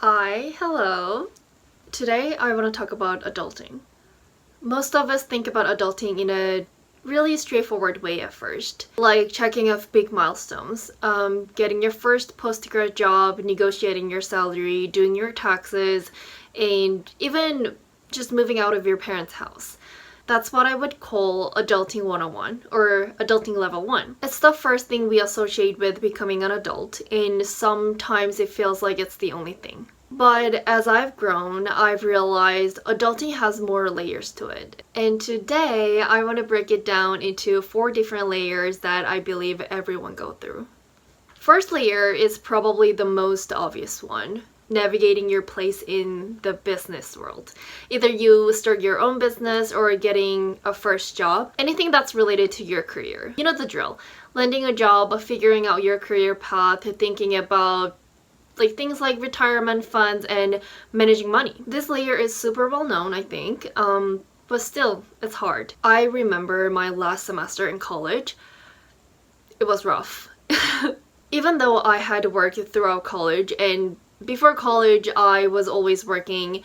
Hi, hello. Today I want to talk about adulting. Most of us think about adulting in a really straightforward way at first, like checking off big milestones, getting your first post-grad job, negotiating your salary, doing your taxes, and even just moving out of your parents' house. That's what I would call adulting 101 or adulting level 1. It's the first thing we associate with becoming an adult, and sometimes it feels like it's the only thing. But as I've grown, I've realized adulting has more layers to it. And today, I want to break it down into 4 different layers that I believe everyone go through. First layer is probably the most obvious one, navigating your place in the business world. Either you start your own business or getting a first job, anything that's related to your career. You know the drill. Landing a job, figuring out your career path, thinking about things like retirement funds and managing money. This layer is super well known, I think, but still, it's hard. I remember my last semester in college. It was rough. Even though I had worked throughout college, and before college I was always working,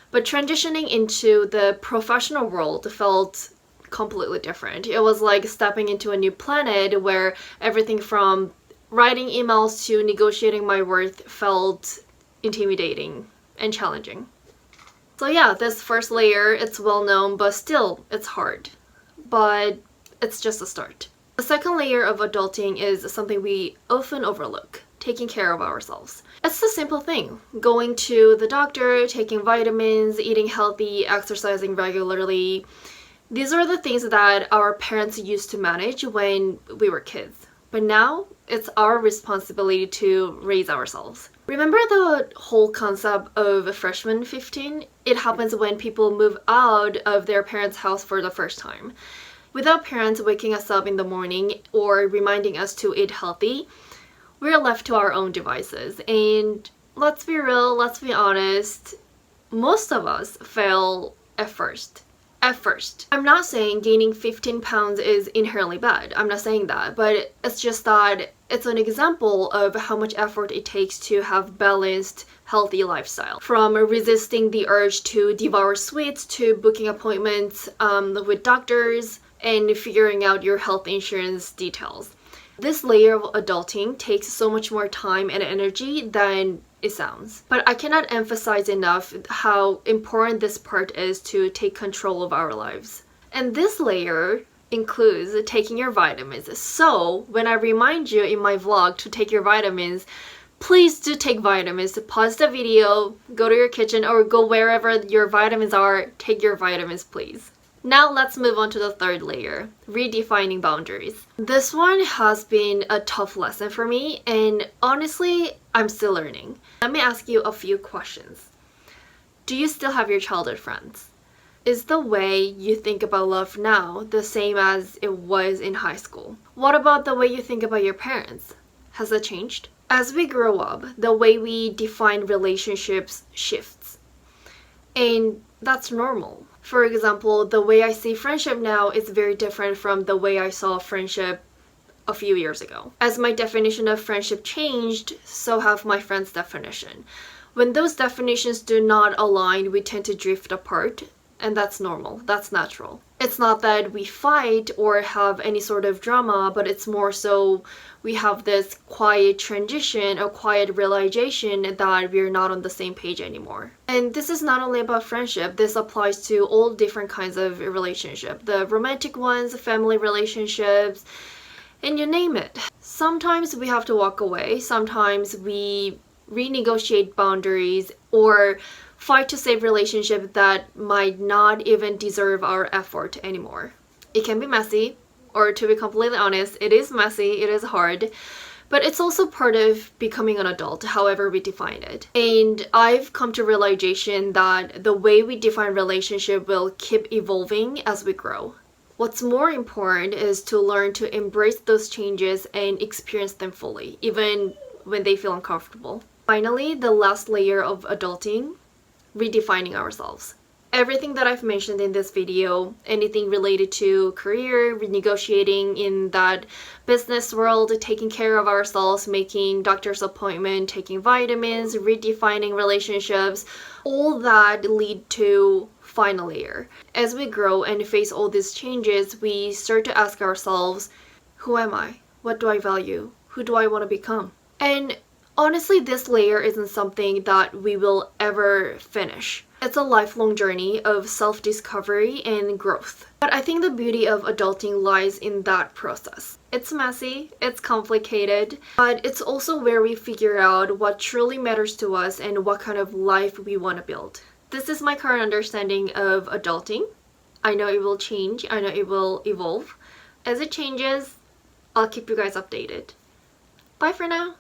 but transitioning into the professional world felt completely different. It was like stepping into a new planet where everything from writing emails to negotiating my worth felt intimidating and challenging. So yeah, this first layer, it's well known, but still, it's hard. But it's just a start. The second layer of adulting is something we often overlook, taking care of ourselves. It's a simple thing. Going to the doctor, taking vitamins, eating healthy, exercising regularly. These are the things that our parents used to manage when we were kids. But now, it's our responsibility to raise ourselves. Remember the whole concept of freshman 15? It happens when people move out of their parents' house for the first time. Without parents waking us up in the morning or reminding us to eat healthy, we're left to our own devices. And let's be real, let's be honest, most of us fail at first. I'm not saying gaining 15 pounds is inherently bad. I'm not saying that, but it's just that it's an example of how much effort it takes to have balanced, healthy lifestyle. From resisting the urge to devour sweets to booking appointments with doctors and figuring out your health insurance details. This layer of adulting takes so much more time and energy than it sounds. But I cannot emphasize enough how important this part is to take control of our lives. And this layer includes taking your vitamins. So when I remind you in my vlog to take your vitamins, please do take vitamins. Pause the video, go to your kitchen, or go wherever your vitamins are. Take your vitamins, please. Now let's move on to the third layer, redefining boundaries. This one has been a tough lesson for me, and honestly, I'm still learning. Let me ask you a few questions. Do you still have your childhood friends? Is the way you think about love now the same as it was in high school? What about the way you think about your parents? Has that changed? As we grow up, the way we define relationships shifts. And that's normal. For example, the way I see friendship now is very different from the way I saw friendship a few years ago. As my definition of friendship changed, so have my friends' definition. When those definitions do not align, we tend to drift apart, and that's normal, that's natural. It's not that we fight or have any sort of drama, but it's more so we have this quiet transition, a quiet realization that we're not on the same page anymore. And this is not only about friendship, this applies to all different kinds of relationship. The romantic ones, family relationships, and you name it. Sometimes we have to walk away, sometimes we renegotiate boundaries or fight to save relationships that might not even deserve our effort anymore. It can be messy, or to be completely honest, it is messy, it is hard, but it's also part of becoming an adult, however we define it. And I've come to realization that the way we define relationship will keep evolving as we grow. What's more important is to learn to embrace those changes and experience them fully, even when they feel uncomfortable. Finally, the last layer of adulting, redefining ourselves. Everything that I've mentioned in this video, anything related to career, renegotiating in that business world, taking care of ourselves, making doctor's appointment, taking vitamins, redefining relationships, all that lead to final year. As we grow and face all these changes, we start to ask ourselves, who am I? What do I value? Who do I want to become? And honestly, this layer isn't something that we will ever finish. It's a lifelong journey of self-discovery and growth. But I think the beauty of adulting lies in that process. It's messy, it's complicated, but it's also where we figure out what truly matters to us and what kind of life we want to build. This is my current understanding of adulting. I know it will change, I know it will evolve. As it changes, I'll keep you guys updated. Bye for now.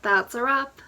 That's a wrap.